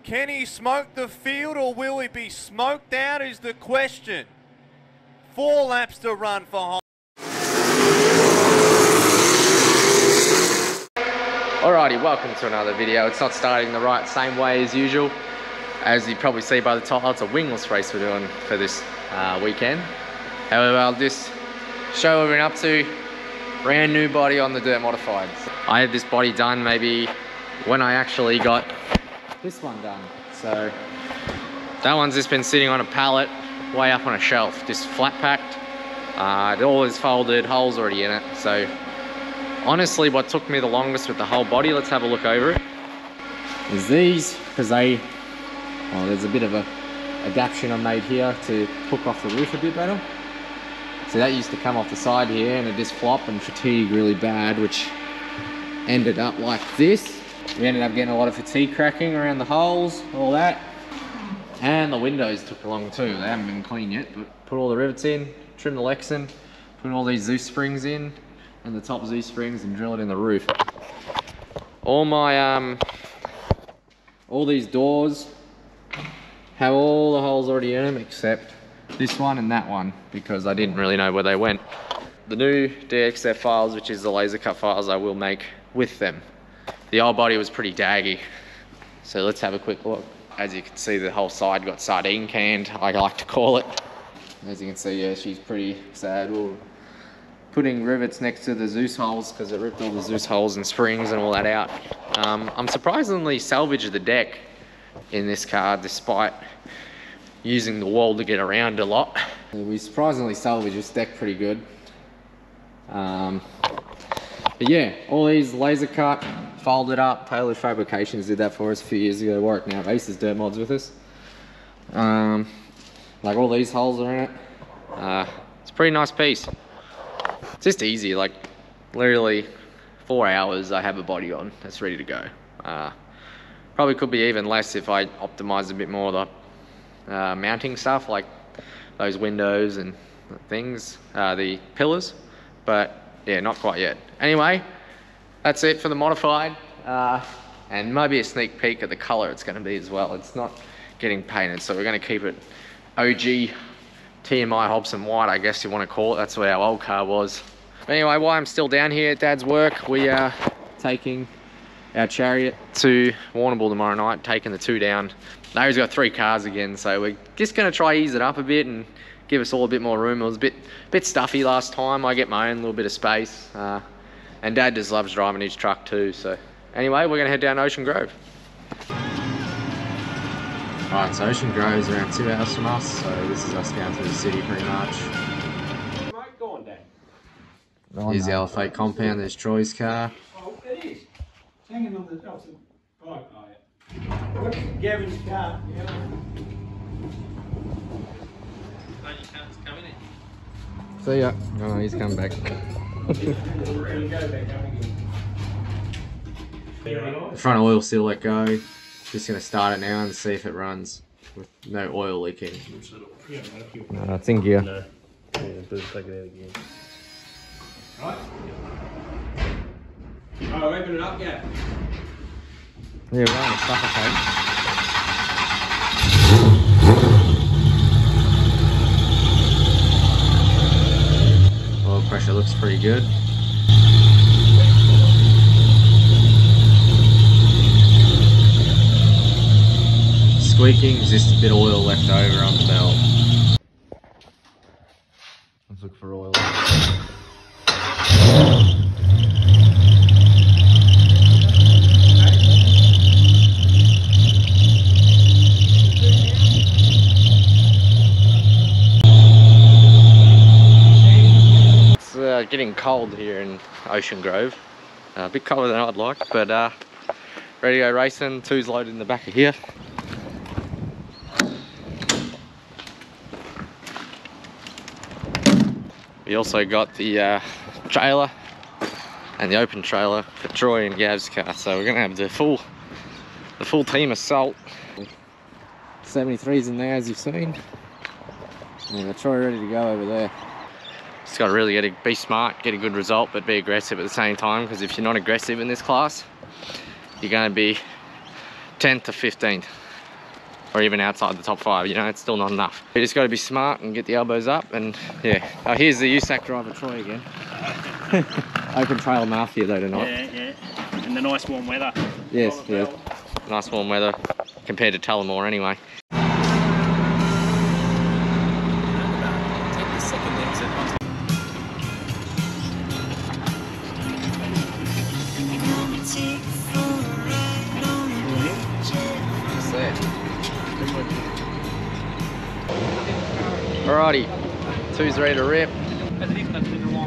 Can he smoke the field or will he be smoked out is the question. 4 laps to run for Holland. Alrighty, welcome to another video. It's not starting the same way as usual. As you probably see by the title, it's a wingless race we're doing for this weekend. However, I'll just show what we're up to. Brand new body on the dirt modified. I had this body done maybe when I actually got this one done. So that one's just been sitting on a pallet way up on a shelf, just flat packed. It all is folded, holes already in it. So honestly, what took me the longest with the whole body, let's have a look over it, is these, because well, there's a bit of a adaptation I made here to hook off the roof a bit better. So that used to come off the side here and it just flop and fatigue really bad, which ended up like this. We ended up getting a lot of fatigue cracking around the holes, all that. And the windows took long too. They haven't been cleaned yet, but put all the rivets in, trim the Lexan, put all these Zeus springs in, and the top Zeus springs, and drill it in the roof. All my, all these doors have all the holes already in them except this one and that one, because I didn't really know where they went. The new DXF files, which is the laser cut files, I will make with them. The old body was pretty daggy, so let's have a quick look. As you can see, the whole side got sardine canned, I like to call it. As you can see, yeah, she's pretty sad. We're putting rivets next to the Zeus holes because it ripped all the Zeus holes and springs and all that out. I'm surprisingly salvaged the deck in this car despite using the wall to get around a lot. We surprisingly salvaged this deck pretty good. But yeah, all these laser cut, folded up. Taylor Fabrications did that for us a few years ago. Warwick now races dirt mods with us. Like all these holes are in it. It's a pretty nice piece. It's just easy, like literally 4 hours I have a body on. It's ready to go. Probably could be even less if I optimized a bit more the mounting stuff, like those windows and things, the pillars, but yeah, not quite yet. Anyway, that's it for the modified, and maybe a sneak peek at the color it's going to be as well. It's not getting painted, so we're going to keep it OG TMI Hobson white, I guess you want to call it. That's what our old car was. But anyway, while I'm still down here at Dad's work, we are taking our Chariot to Warrnambool tomorrow night, taking the 2 down. Larry's got 3 cars again, so we're just going to try ease it up a bit and give us all a bit more room. It was a bit stuffy last time. I get my own little bit of space, and Dad just loves driving his truck too. So anyway, we're going to head down Ocean Grove. Alright, so Ocean Grove is around 2 hours from us, so this is us going through the city pretty much. Here's the Elephant compound, there's Troy's car. Oh, it is. Hanging on the pipe. Oh, yeah. What's Gavin's car? Yeah. See ya. Oh, he's coming back. The front oil still let go. Just going to start it now and see if it runs with no oil leaking. No, it's in gear. No. Yeah, but take it out again. Right? Oh, open it up, yeah. Yeah, we're on a suffocate. Oil pressure looks pretty good. Squeaking, just a bit of oil left over on the belt. Let's look for oil. It's getting cold here in Ocean Grove. A bit colder than I'd like, but ready to go racing. 2's loaded in the back of here. We also got the trailer and the open trailer for Troy and Gav's car, so we're gonna have the full team assault. 73's in there, as you've seen. And Troy ready to go over there. Just got to really be smart, get a good result, but be aggressive at the same time, because if you're not aggressive in this class, you're going to be 10th to 15th. or even outside the top 5, you know, it's still not enough. You just got to be smart and get the elbows up, and yeah. Oh, here's the USAC driver Troy again. Open trail mafia though tonight. Yeah, yeah. And the nice warm weather. Yes, yeah. Nice warm weather compared to Tullamore anyway. Alrighty, 2's ready to rip.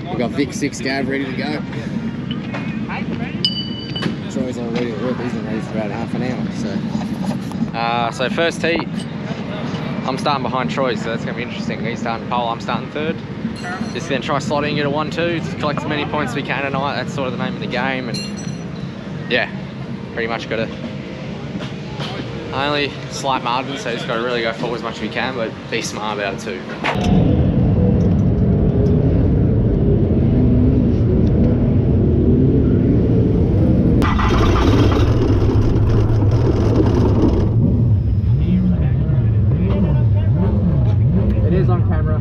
We've got Vic 6 Gav ready to go. Troy's all ready to rip, he's been ready for about half an hour. So first heat, I'm starting behind Troy, so that's going to be interesting. He's starting pole, I'm starting third. Just going to try slotting it at 1-2, just collect as many points as we can tonight. That's sort of the name of the game, and yeah, pretty much got to only slight margin, so just got to really go forward as much as we can, but be smart about it too. It is on camera.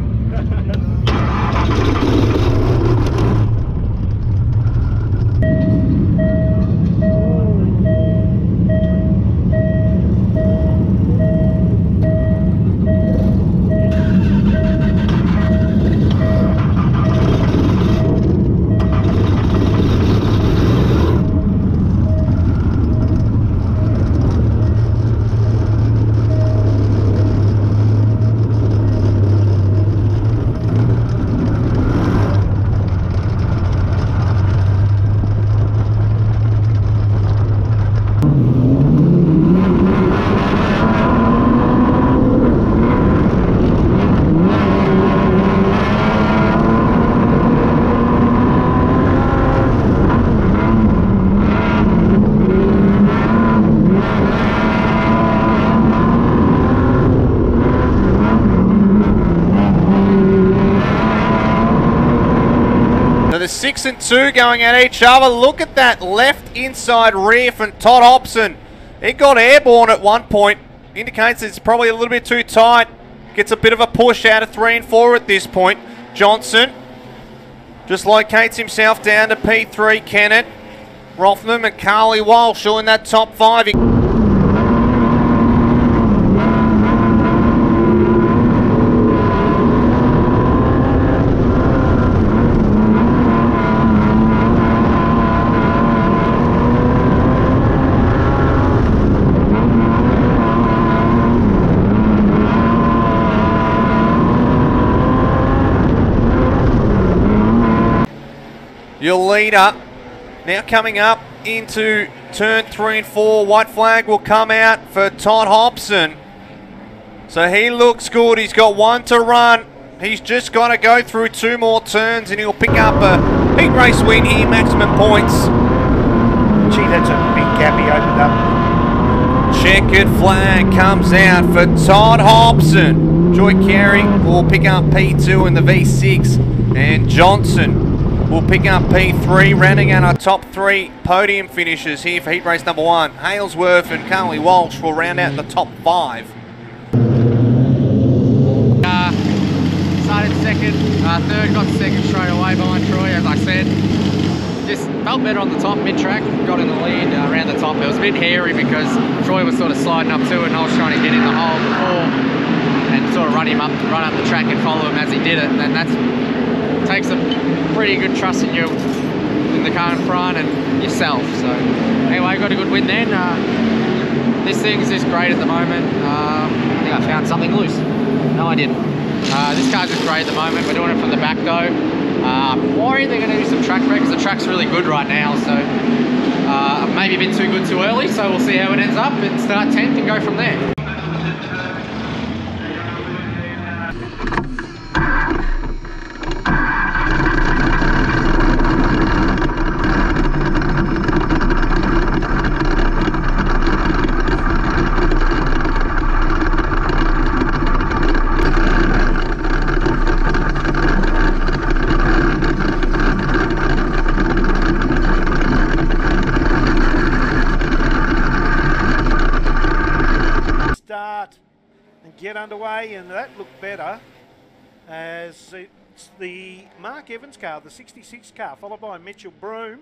The 6 and 2 going at each other. Look at that left inside rear from Todd Hobson. It got airborne at one point. Indicates it's probably a little bit too tight. Gets a bit of a push out of 3 and 4 at this point. Johnson just locates himself down to P3. Kennett, Rothman and Carly Walsh all in that top 5. Your leader now coming up into turn 3 and 4. White flag will come out for Todd Hobson. So he looks good. He's got 1 to run. He's just got to go through 2 more turns and he'll pick up a heat race win here. Maximum points. Gee, that's a big gap he opened up. Checkered flag comes out for Todd Hobson. Joy Carey will pick up P2 in the V6. And Johnson will pick up P3, rounding out our top 3 podium finishers here for heat race number 1. Halesworth and Carly Walsh will round out the top 5. Started second, third got second straight away behind Troy, as I said. Just felt better on the top mid-track, got in the lead around the top. It was a bit hairy because Troy was sort of sliding up to it and I was trying to get in the hole before and sort of run up the track and follow him as he did it, and that's takes a pretty good trust in you, in the car in front and yourself. So anyway, got a good win then. This thing's just great at the moment. I think I found something loose. No, I didn't. This car's just great at the moment. We're doing it from the back though. I'm worried they're going to do some track break because the track's really good right now. So maybe a bit too good too early. So we'll see how it ends up and start 10th and go from there. Start. and get underway, and that looked better as it's the Mark Evans car, the 66 car, followed by Mitchell Broome.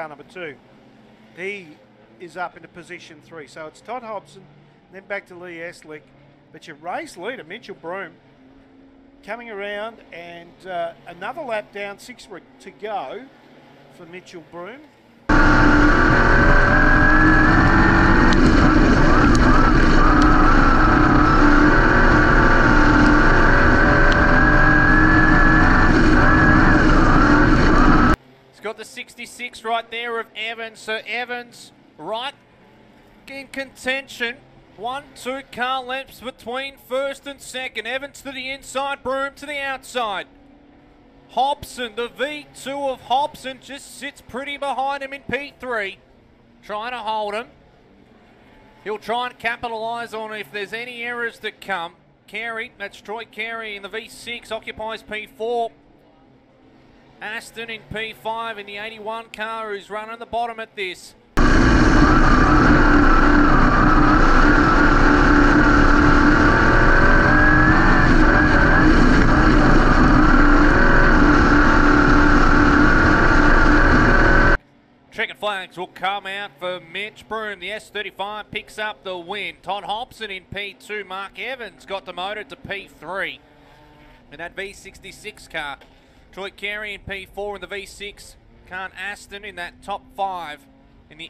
Number 2, he is up into position 3, so it's Todd Hobson, then back to Lee Eslick, but your race leader Mitchell Broome coming around, and another lap down, 6 to go for Mitchell Broome. Got the 66 right there of Evans. So Evans right in contention. 1-2 car lengths between first and second. Evans to the inside, Broome to the outside. Hobson, the V2 of Hobson, just sits pretty behind him in P3. Trying to hold him. He'll try and capitalise on if there's any errors that come. Carey, that's Troy Carey in the V6, occupies P4. Aston in P5 in the 81 car, who's running the bottom at this. Checkered flags will come out for Mitch Broome. The S35 picks up the win. Todd Hobson in P2. Mark Evans got demoted to P3 in that V66 car. Troy Carey in P4 in the V6. Khan Aston in that top 5 in the...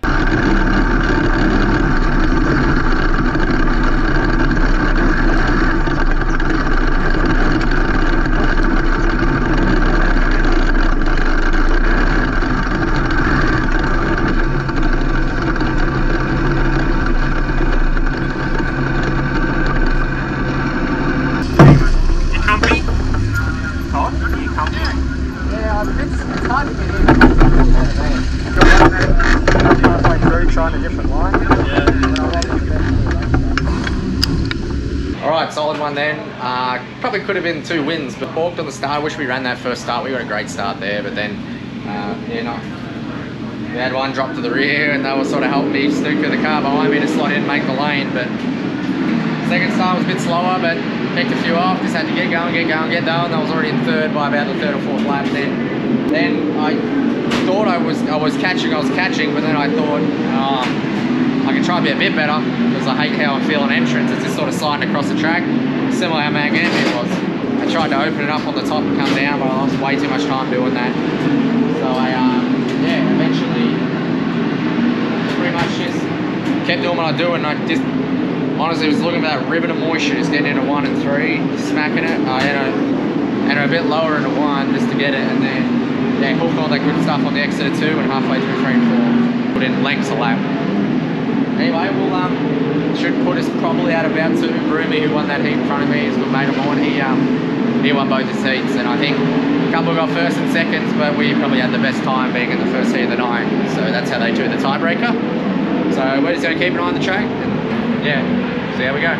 Alright, solid one then. Probably could have been 2 wins, but balked on the start. I wish we ran that first start. We got a great start there, but then, we had one drop to the rear, and that was sort of helping me snooker the car behind me to slot in and make the lane. But second start was a bit slower, but picked a few off. Just had to get going. I was already in third by about the 3rd or 4th lap. Then I thought I was catching, but then I thought, I can try to be a bit better because I hate how I feel on entrance. It's just sort of sliding across the track, similar how Magambia was. I tried to open it up on the top and come down, but I lost way too much time doing that. So I, eventually pretty much just kept doing what I do, and I just honestly was looking for that ribbon of moisture, just getting into 1 and 3, smacking it. I had a bit lower into 1 just to get it, and then hooked all that good stuff on the exit of 2, and halfway through 3 and 4, put in lengths a lap. Anyway, we'll should put us probably at about 2. Broome, who won that heat in front of me, is a good mate of mine. He won both his heats, and I think a couple got first and seconds, but we probably had the best time being in the first heat of the night. So that's how they do the tiebreaker. So we're just going to keep an eye on the track, and yeah, see how we go.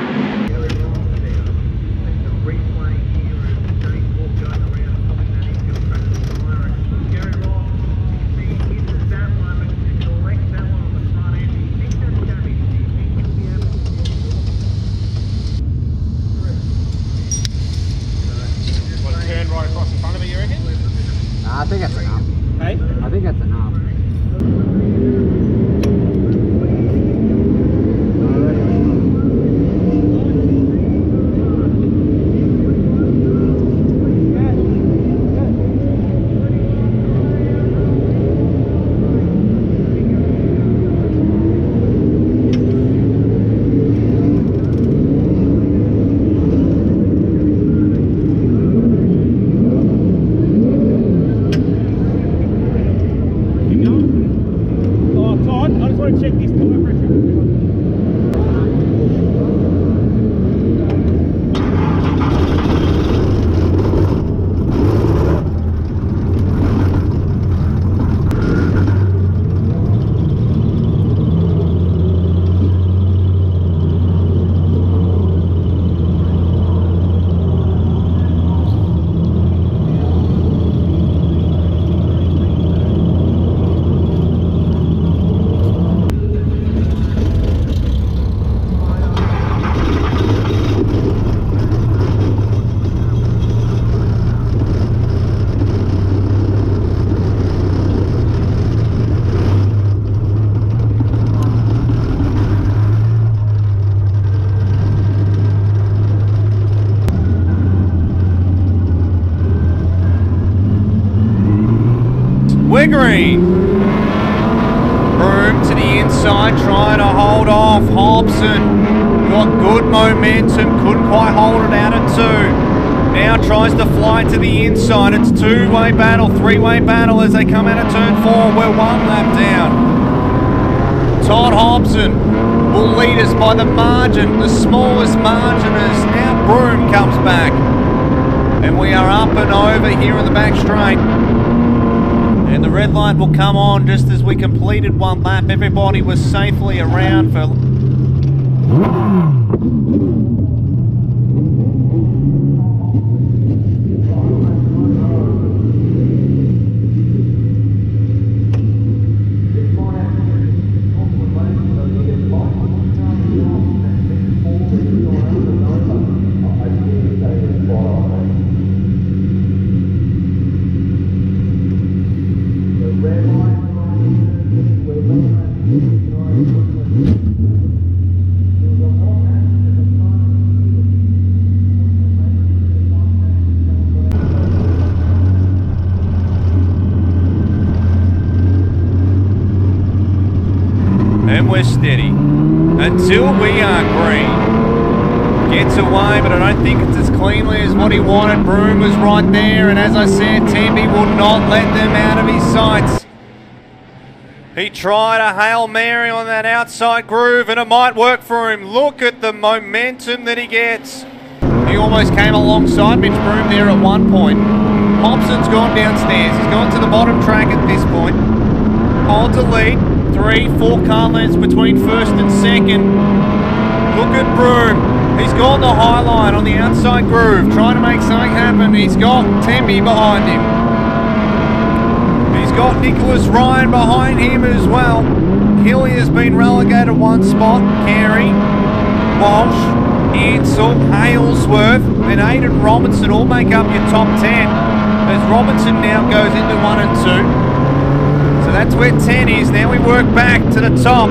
I think that's enough. Hey? I think that's enough. green. Broom to the inside, trying to hold off. Hobson got good momentum, couldn't quite hold it out at 2. Now tries to fly to the inside. It's two-way battle, three-way battle as they come out of turn 4. We're 1 lap down. Todd Hobson will lead us by the margin, the smallest margin, as now Broom comes back. And we are up and over here in the back straight. And the red light will come on just as we completed 1 lap. Everybody was safely around for... And we're steady until we are green. Gets away, but I don't think it's as cleanly as what he wanted. Broom was right there, and as I said, Temby will not let them out of his sights. He tried a Hail Mary on that outside groove, and it might work for him. Look at the momentum that he gets. He almost came alongside Mitch Broom there at one point. Hobson's gone downstairs. He's gone to the bottom track at this point. Holds a lead. 3, 4 car lengths between first and second. Look at Broom. He's gone the high line on the outside groove, trying to make something happen. He's got Temby behind him. He's got Nicholas Ryan behind him as well. Hilly has been relegated 1 spot. Carey, Walsh, Ansell, Halesworth, and Aidan Robinson all make up your top 10. As Robinson now goes into 1 and 2. So that's where 10 is. Now we work back to the top.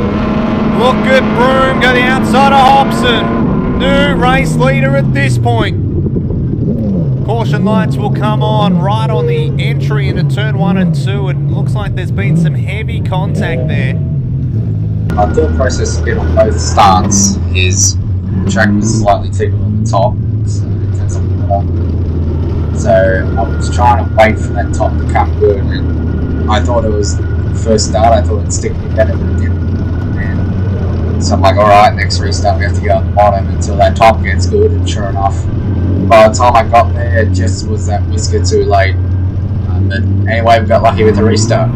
Look at Broom go the outside of Hobson. New race leader at this point. Caution lights will come on right on the entry into turn 1 and 2. And looks like there's been some heavy contact there. Our thought process a bit on both starts is the track was slightly tickled on the top, so it takes a bit. So I was trying to wait for that top to come good, and I thought it was the first start. I thought it'd stick me better than it did, and so I'm like, all right, next restart we have to go at the bottom until that top gets good. And sure enough, by the time I got there, it just was that whisker too late. But anyway, we got lucky with the restart.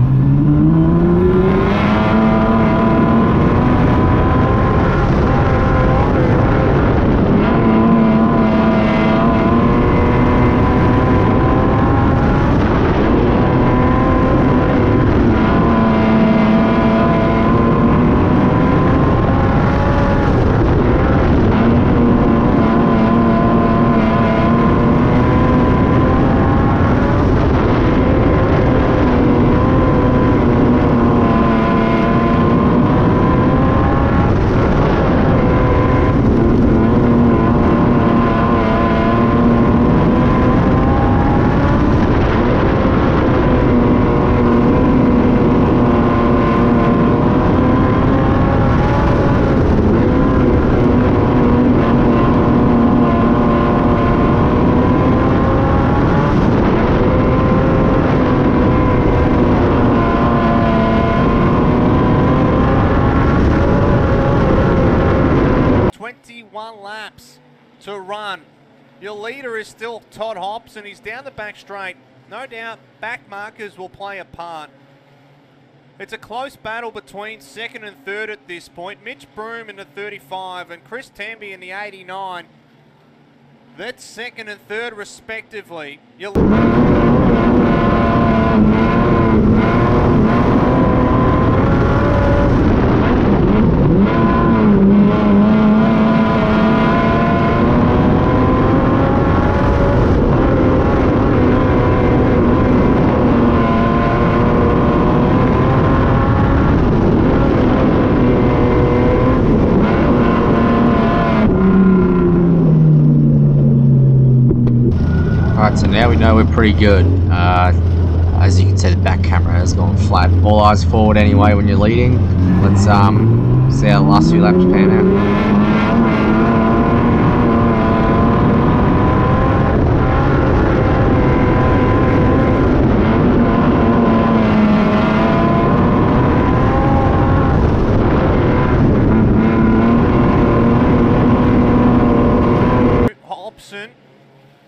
To run. Your leader is still Todd Hobson. He's down the back straight. No doubt back markers will play a part. It's a close battle between second and third at this point. Mitch Broom in the 35 and Chris Tamby in the 89. That's second and third respectively. Alright, so now we know we're pretty good. As you can see, the back camera has gone flat. All eyes forward anyway when you're leading. Let's see how the last few laps pan out.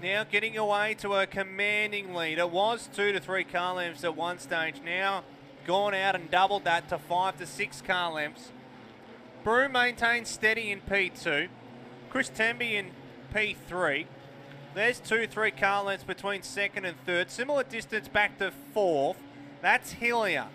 Now getting away to a commanding lead. It was 2 to 3 car lengths at one stage. Now gone out and doubled that to 5 to 6 car lengths. Broome maintains steady in P2. Chris Temby in P3. There's 2-3 car lengths between second and third. Similar distance back to fourth. That's Hillier.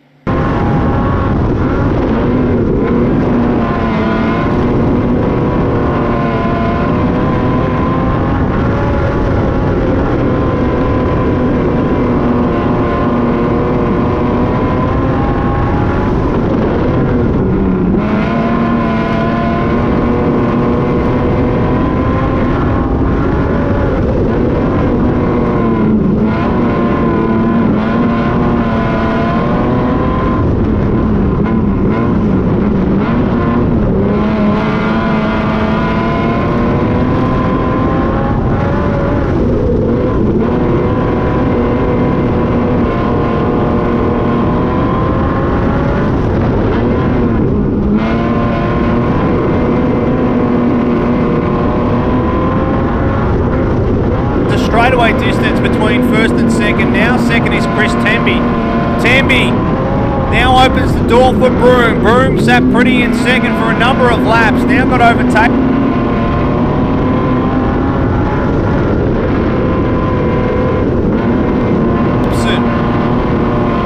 Straightaway distance between first and second. Now second is Chris Temby. Temby now opens the door for Broome. Broome sat pretty in second for a number of laps. Now got overtaken.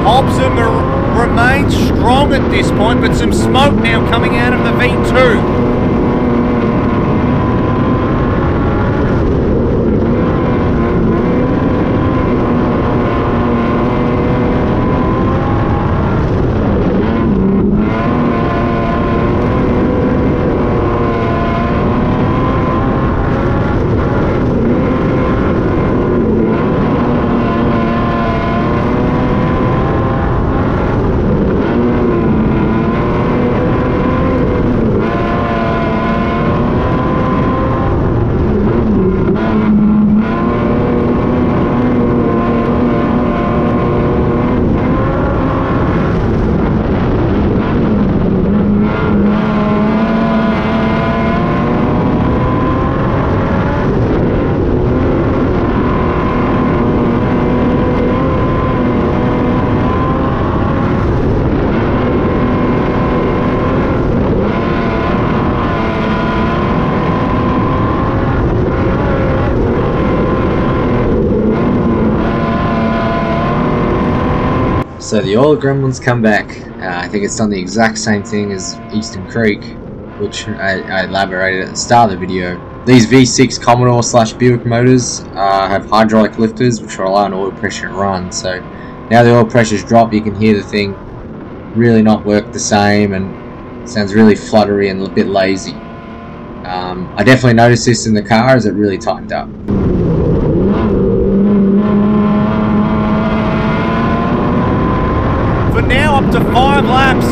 Hobson remains strong at this point, but some smoke now coming out of the V2. So the oil gremlins come back. I think it's done the exact same thing as Eastern Creek, which I elaborated at the start of the video. These V6 Commodore / Buick motors have hydraulic lifters which rely on oil pressure to run. So now the oil pressure's dropped, you can hear the thing really not work the same and it sounds really fluttery and a bit lazy. I definitely noticed this in the car as it really tightened up. For now, up to 5 laps.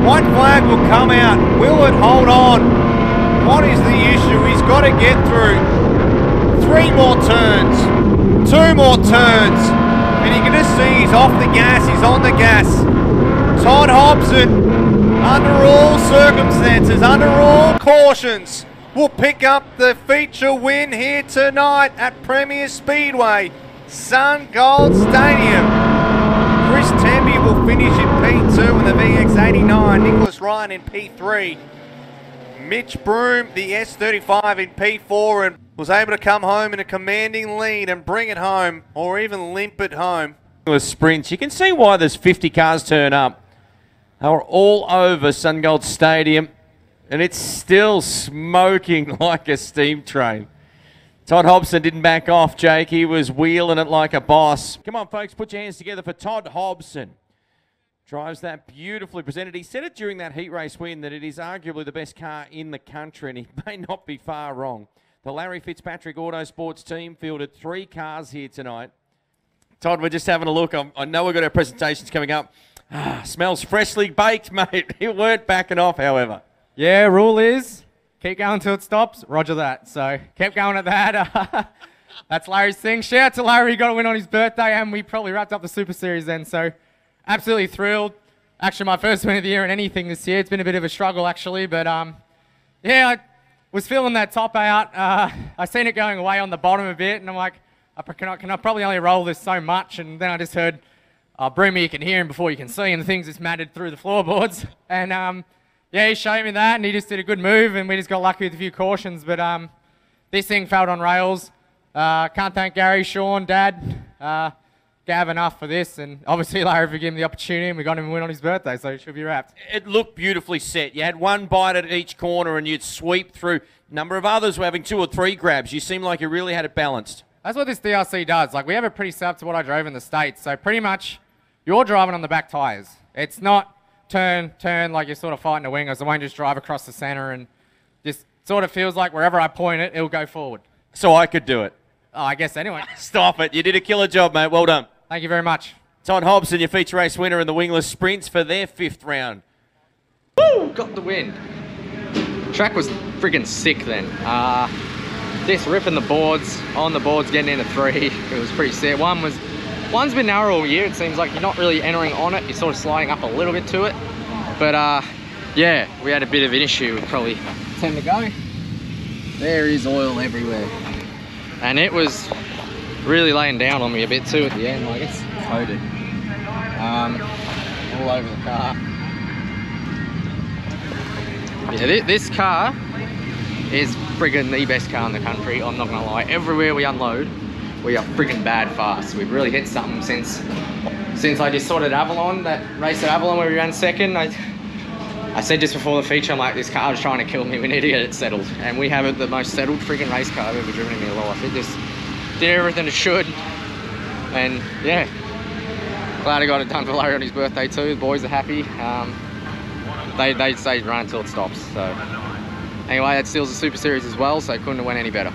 White flag will come out. Will it hold on? What is the issue? He's got to get through 3 more turns, 2 more turns, and you can just see he's off the gas, he's on the gas. Todd Hobson, under all circumstances, under all cautions, will pick up the feature win here tonight at Premier Speedway, Sun Gold Stadium. Chris Temby will finish in P2 in the VX89, Nicholas Ryan in P3. Mitch Broome, the S35 in P4, and was able to come home in a commanding lead and bring it home, or even limp it home. Sprints. You can see why there's 50 cars turn up. They were all over Sun Gold Stadium, and it's still smoking like a steam train. Todd Hobson didn't back off, Jake. He was wheeling it like a boss. Come on, folks, put your hands together for Todd Hobson. Drives that beautifully presented. He said it during that heat race win that it is arguably the best car in the country, and he may not be far wrong. The Larry Fitzpatrick Autosports team fielded 3 cars here tonight. Todd, we're just having a look. I know we've got our presentations coming up. Smells freshly baked, mate. It weren't backing off, however. Yeah, rule is keep going till it stops. Roger that. So kept going at that. That's Larry's thing. Shout out to Larry. He got a win on his birthday, and we probably wrapped up the Super Series then. So absolutely thrilled. Actually, my first win of the year in anything this year. It's been a bit of a struggle, actually. But, yeah, I was feeling that top out. I seen it going away on the bottom a bit, and I'm like, can I probably only roll this so much? And then I just heard, Broomer, you can hear him before you can see him. The things just mattered through the floorboards. And, yeah, he showed me that, and he just did a good move, and we just got lucky with a few cautions. But this thing felt on rails. Can't thank Gary, Sean, Dad, Gav enough for this, and obviously Larry for giving him the opportunity, and we got him a win on his birthday, so he should be wrapped. It looked beautifully set. You had one bite at each corner, and you'd sweep through. A number of others were having 2 or 3 grabs. You seemed like you really had it balanced. That's what this DRC does. Like, we have it pretty set up to what I drove in the States, so pretty much you're driving on the back tyres. It's not turn, like you're sort of fighting the wingers. I won't just drive across the centre, and just sort of feels like wherever I point it, it'll go forward. So I could do it. Oh, I guess anyway. Stop it. You did a killer job, mate. Well done. Thank you very much. Todd Hobson, your feature race winner in the wingless sprints for their 5th round. Woo! Got the win. Track was friggin' sick then. Just ripping the boards, on the boards, getting into 3. It was pretty sick. One's been narrow all year. It seems like you're not really entering on it. You're sort of sliding up a little bit to it. But yeah, we had a bit of an issue with probably 10 to go. There is oil everywhere. And it was really laying down on me a bit too at the end, like it's coated all over the car. Yeah, this car is friggin' the best car in the country, I'm not gonna lie. Everywhere we unload, we are friggin' bad fast. We've really hit something since I just sorted Avalon, that race at Avalon where we ran 2nd. I said just before the feature, I'm like, this car is trying to kill me, we need to get it settled. And we have the most settled friggin' race car I've ever driven in my life. It just did everything it should. And yeah, glad I got it done for Larry on his birthday too. The boys are happy. They say run until it stops. So anyway, that steals the Super Series as well, so couldn't have went any better.